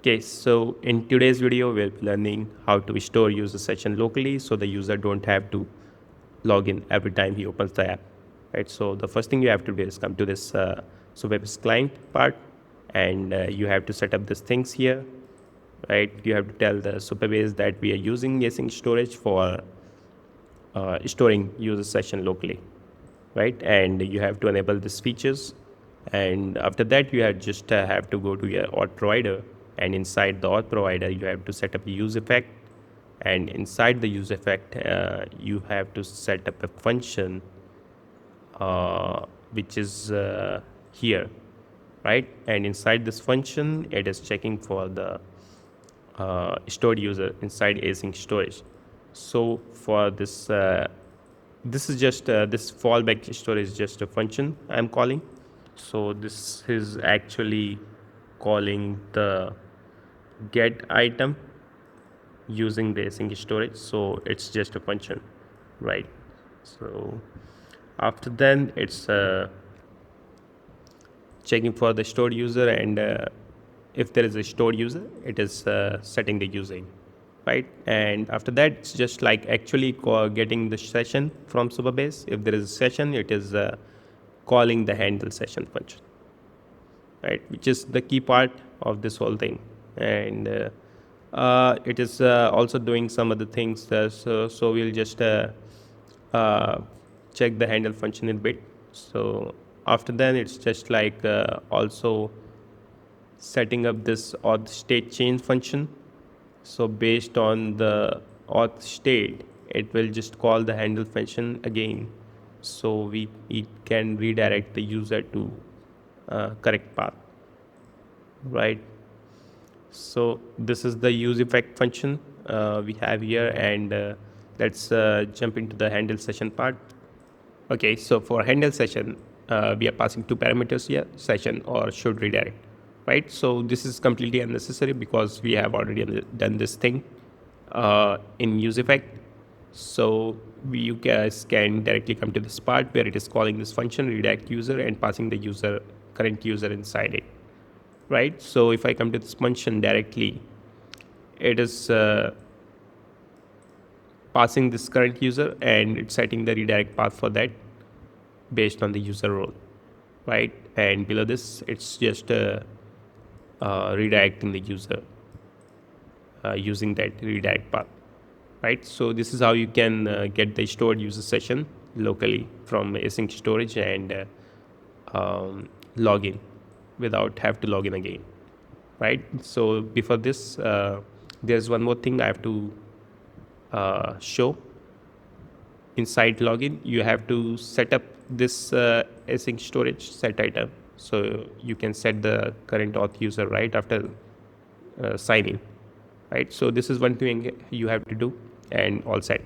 Okay, so in today's video, we'll be learning how to store user session locally so the user don't have to log in every time he opens the app, right? So the first thing you have to do is come to this Supabase client part, and you have to set up these things here, right? You have to tell the Supabase that we are using async storage for storing user session locally, right? And you have to enable these features, and after that you have to go to your auth provider, and inside the auth provider you have to set up a use effect, and inside the use effect you have to set up a function which is here, right? And inside this function it is checking for the stored user inside async storage. So for this this is just this fallback storage is just a function I'm calling. So this is actually calling the get item using the async storage, so it's just a function, right? So after then it's checking for the stored user, and if there is a stored user it is setting the using, right? And after that it's just like actually getting the session from Supabase. If there is a session, it is calling the handle session function, right, which is the key part of this whole thing. And it is also doing some other things, so we'll just check the handle function in a bit. So after then it's just like also setting up this auth state change function. So based on the auth state, it will just call the handle function again, so it can redirect the user to correct path, right? So this is the use effect function we have here, and let's jump into the handle session part. Okay, so for handle session we are passing two parameters here, session or should redirect, right? So this is completely unnecessary because we have already done this thing in use effect. So you guys can directly come to this part where it is calling this function redirect user and passing the current user inside it, right? So if I come to this function directly, it is passing this current user and it's setting the redirect path for that based on the user role, right? And below this it's just redirecting the user using that redirect path, right? So this is how you can get the stored user session locally from async storage and log in without have to log in again, right? So before this there's one more thing I have to show. Inside login you have to set up this async storage set item, so you can set the current auth user right after signing, right? So this is one thing you have to do, and all set.